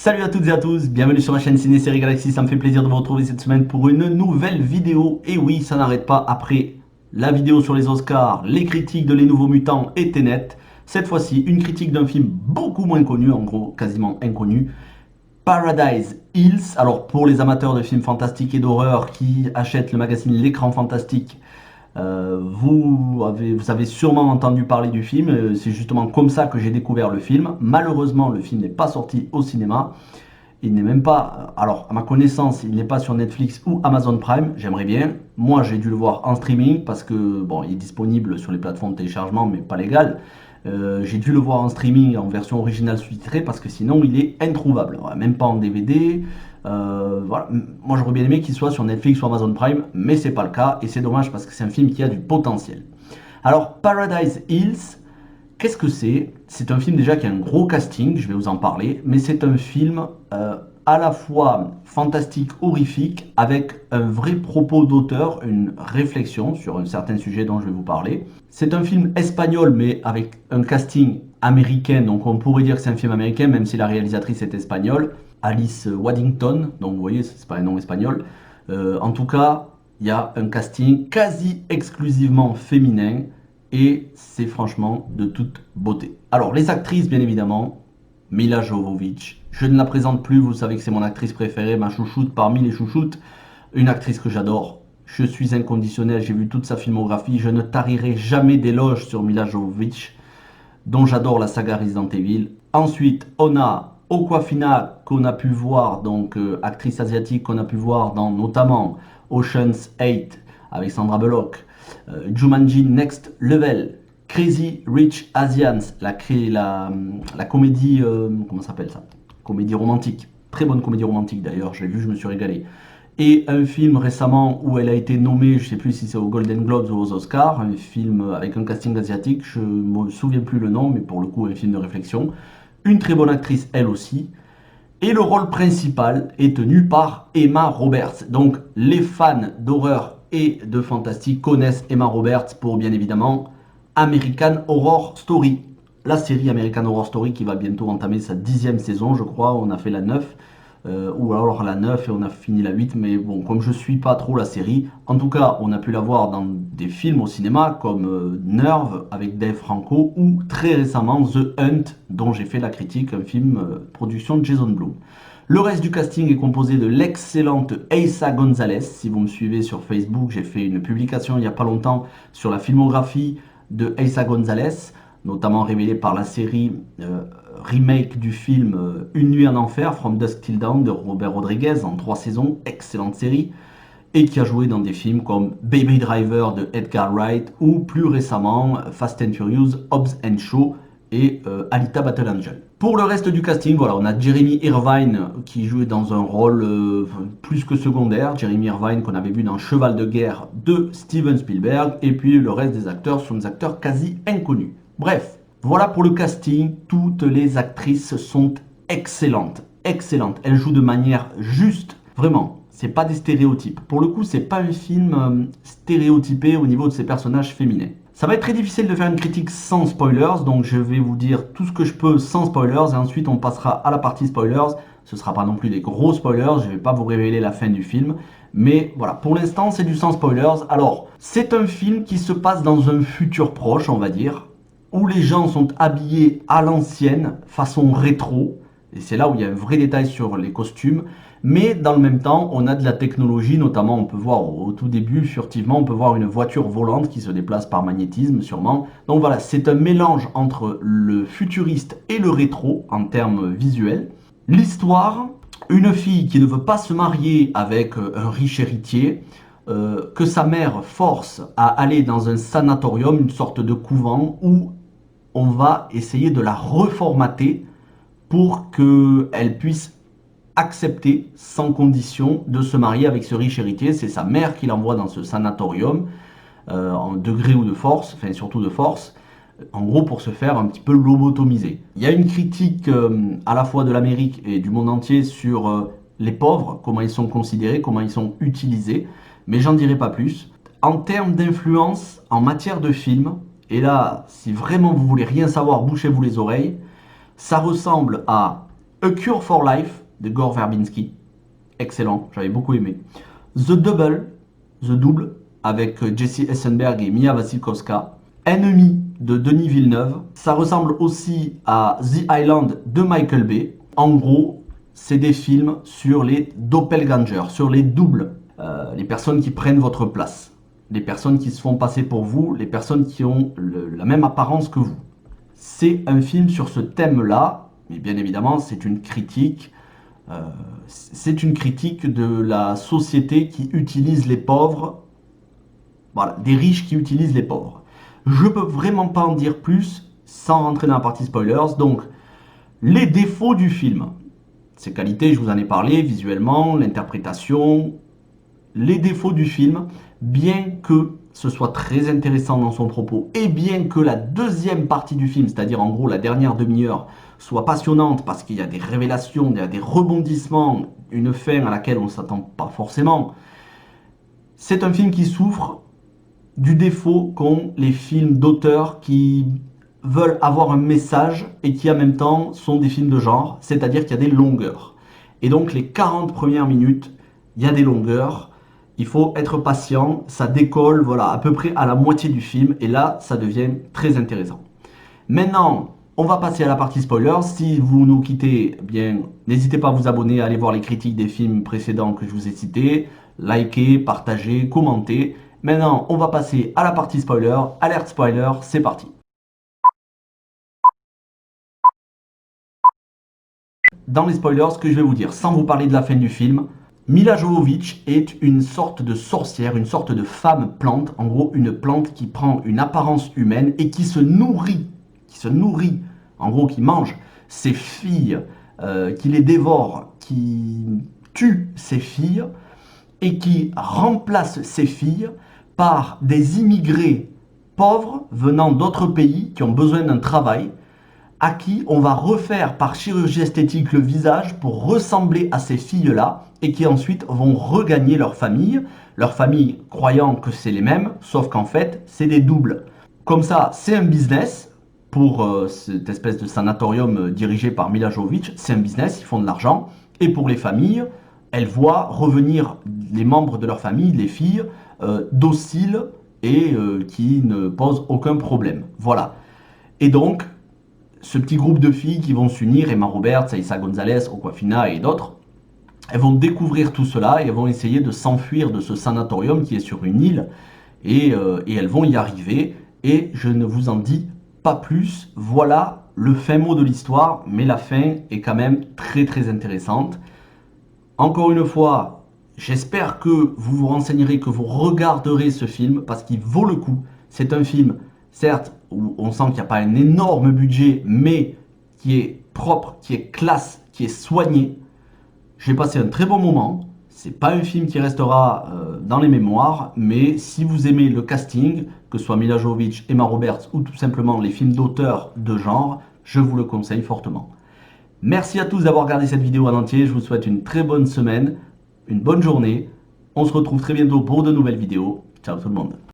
Salut à toutes et à tous, bienvenue sur ma chaîne Ciné Série Galaxy, ça me fait plaisir de vous retrouver cette semaine pour une nouvelle vidéo. Et oui, ça n'arrête pas après la vidéo sur les Oscars, les critiques de Les Nouveaux Mutants et Tenet. Cette fois-ci, une critique d'un film beaucoup moins connu, en gros quasiment inconnu, Paradise Hills. Alors pour les amateurs de films fantastiques et d'horreur qui achètent le magazine L'écran fantastique, vous avez sûrement entendu parler du film, c'est justement comme ça que j'ai découvert le film. Malheureusement, le film n'est pas sorti au cinéma. Il n'est même pas, alors à ma connaissance, il n'est pas sur Netflix ou Amazon Prime, j'aimerais bien. Moi, j'ai dû le voir en streaming parce que, bon, il est disponible sur les plateformes de téléchargement, mais pas légal. J'ai dû le voir en streaming en version originale sous-titrée parce que sinon il est introuvable. Voilà, même pas en DVD. Voilà. Moi, j'aurais bien aimé qu'il soit sur Netflix ou Amazon Prime, mais c'est pas le cas et c'est dommage parce que c'est un film qui a du potentiel. Alors, Paradise Hills, qu'est-ce que c'est? C'est un film déjà qui a un gros casting, je vais vous en parler, mais c'est un film à la fois fantastique, horrifique, avec un vrai propos d'auteur, une réflexion sur un certain sujet dont je vais vous parler. C'est un film espagnol, mais avec un casting américain, donc on pourrait dire que c'est un film américain, même si la réalisatrice est espagnole, Alice Waddington, donc vous voyez, c'est pas un nom espagnol. En tout cas, il y a un casting quasi exclusivement féminin, et c'est franchement de toute beauté. Alors les actrices, bien évidemment, Mila Jovovich, je ne la présente plus, vous savez que c'est mon actrice préférée, ma chouchoute parmi les chouchoutes, une actrice que j'adore. Je suis inconditionnel, j'ai vu toute sa filmographie, je ne tarirai jamais d'éloges sur Mila Jovovich, dont j'adore la saga Resident Evil. Ensuite, on a Awkwafina, qu'on a pu voir, donc actrice asiatique qu'on a pu voir dans notamment Ocean's 8 avec Sandra Bullock, Jumanji Next Level, Crazy Rich Asians, la comédie, comment s'appelle ça? Comédie romantique. Très bonne comédie romantique d'ailleurs, je l'ai vu, je me suis régalé. Et un film récemment où elle a été nommée, je ne sais plus si c'est aux Golden Globes ou aux Oscars, un film avec un casting asiatique, je ne me souviens plus le nom, mais pour le coup un film de réflexion. Une très bonne actrice elle aussi. Et le rôle principal est tenu par Emma Roberts. Donc les fans d'horreur et de fantastique connaissent Emma Roberts pour bien évidemment American Horror Story. La série American Horror Story qui va bientôt entamer sa 10e saison, je crois. On a fait la 9, ou alors la 9 et on a fini la 8. Mais bon, comme je suis pas trop la série, en tout cas, on a pu la voir dans des films au cinéma comme Nerve avec Dave Franco ou très récemment The Hunt, dont j'ai fait la critique, un film production de Jason Blum. Le reste du casting est composé de l'excellente Eiza González. Si vous me suivez sur Facebook, j'ai fait une publication il n'y a pas longtemps sur la filmographie de Eiza González, notamment révélée par la série remake du film Une nuit en enfer, From Dusk Till Dawn de Robert Rodriguez en 3 saisons, excellente série, et qui a joué dans des films comme Baby Driver de Edgar Wright ou plus récemment Fast and Furious, Hobbs and Shaw et Alita Battle Angel. Pour le reste du casting, voilà, on a Jeremy Irvine qui jouait dans un rôle plus que secondaire. Jeremy Irvine qu'on avait vu dans Cheval de guerre de Steven Spielberg. Et puis le reste des acteurs sont des acteurs quasi inconnus. Bref, voilà pour le casting. Toutes les actrices sont excellentes. Excellentes. Elles jouent de manière juste. Vraiment, c'est pas des stéréotypes. Pour le coup, c'est pas un film stéréotypé au niveau de ses personnages féminins. Ça va être très difficile de faire une critique sans spoilers, donc je vais vous dire tout ce que je peux sans spoilers, et ensuite on passera à la partie spoilers. Ce ne sera pas non plus des gros spoilers, je ne vais pas vous révéler la fin du film, mais voilà, pour l'instant c'est du sans spoilers. Alors, c'est un film qui se passe dans un futur proche, on va dire, où les gens sont habillés à l'ancienne, façon rétro, et c'est là où il y a un vrai détail sur les costumes. Mais dans le même temps, on a de la technologie, notamment on peut voir au tout début, furtivement, on peut voir une voiture volante qui se déplace par magnétisme sûrement. Donc voilà, c'est un mélange entre le futuriste et le rétro en termes visuels. L'histoire, une fille qui ne veut pas se marier avec un riche héritier, que sa mère force à aller dans un sanatorium, une sorte de couvent, où on va essayer de la reformater pour qu'elle puisse accepter sans condition de se marier avec ce riche héritier. C'est sa mère qui l'envoie dans ce sanatorium, en degré ou de force, enfin surtout de force, en gros pour se faire un petit peu lobotomiser. Il y a une critique à la fois de l'Amérique et du monde entier sur les pauvres, comment ils sont considérés, comment ils sont utilisés, mais j'en dirai pas plus. En termes d'influence, en matière de film, et là, si vraiment vous voulez rien savoir, bouchez-vous les oreilles, ça ressemble à A Cure for Life de Gore Verbinski, excellent, j'avais beaucoup aimé. The Double, avec Jesse Eisenberg et Mia Wasikowska. Enemy de Denis Villeneuve. Ça ressemble aussi à The Island de Michael Bay. En gros, c'est des films sur les doppelgangers, sur les doubles, les personnes qui prennent votre place, les personnes qui se font passer pour vous, les personnes qui ont la même apparence que vous. C'est un film sur ce thème-là, mais bien évidemment, c'est une critique. C'est une critique de la société qui utilise les pauvres, voilà, des riches qui utilisent les pauvres. Je peux vraiment pas en dire plus sans rentrer dans la partie spoilers. Donc, les défauts du film. Ses qualités, je vous en ai parlé, visuellement, l'interprétation. Les défauts du film, bien que ce soit très intéressant dans son propos, et bien que la deuxième partie du film, c'est-à-dire en gros la dernière demi-heure, soit passionnante parce qu'il y a des révélations, il y a des rebondissements, une fin à laquelle on ne s'attend pas forcément, c'est un film qui souffre du défaut qu'ont les films d'auteurs qui veulent avoir un message et qui en même temps sont des films de genre, c'est-à-dire qu'il y a des longueurs. Et donc les 40 premières minutes, il y a des longueurs, il faut être patient, ça décolle voilà, à peu près à la moitié du film et là ça devient très intéressant. Maintenant, on va passer à la partie spoilers. Si vous nous quittez, eh bien, n'hésitez pas à vous abonner, à aller voir les critiques des films précédents que je vous ai cités, liker, partager, commenter. Maintenant, on va passer à la partie spoiler. Alerte spoiler, c'est parti. Dans les spoilers, ce que je vais vous dire, sans vous parler de la fin du film, Milla Jovovich est une sorte de sorcière, une sorte de femme plante, en gros une plante qui prend une apparence humaine et qui se nourrit, en gros qui mange ses filles, qui les dévore, qui tue ses filles et qui remplace ses filles par des immigrés pauvres venant d'autres pays qui ont besoin d'un travail, à qui on va refaire par chirurgie esthétique le visage pour ressembler à ces filles-là et qui ensuite vont regagner leur famille croyant que c'est les mêmes, sauf qu'en fait, c'est des doubles. Comme ça, c'est un business pour cette espèce de sanatorium dirigé par Milla Jovovich, c'est un business, ils font de l'argent. Et pour les familles, elles voient revenir les membres de leur famille, les filles, dociles et qui ne posent aucun problème. Voilà. Et donc, ce petit groupe de filles qui vont s'unir, Emma Roberts, Aissa Gonzalez, Awkwafina et d'autres, elles vont découvrir tout cela et elles vont essayer de s'enfuir de ce sanatorium qui est sur une île et elles vont y arriver et je ne vous en dis pas plus. Voilà le fin mot de l'histoire, mais la fin est quand même très très intéressante. Encore une fois, j'espère que vous vous renseignerez, que vous regarderez ce film parce qu'il vaut le coup. C'est un film, certes, où on sent qu'il n'y a pas un énorme budget, mais qui est propre, qui est classe, qui est soigné. J'ai passé un très bon moment. C'est pas un film qui restera dans les mémoires, mais si vous aimez le casting, que ce soit Milla Jovovich, Emma Roberts ou tout simplement les films d'auteurs de genre, je vous le conseille fortement. Merci à tous d'avoir regardé cette vidéo en entier. Je vous souhaite une très bonne semaine, une bonne journée. On se retrouve très bientôt pour de nouvelles vidéos. Ciao tout le monde.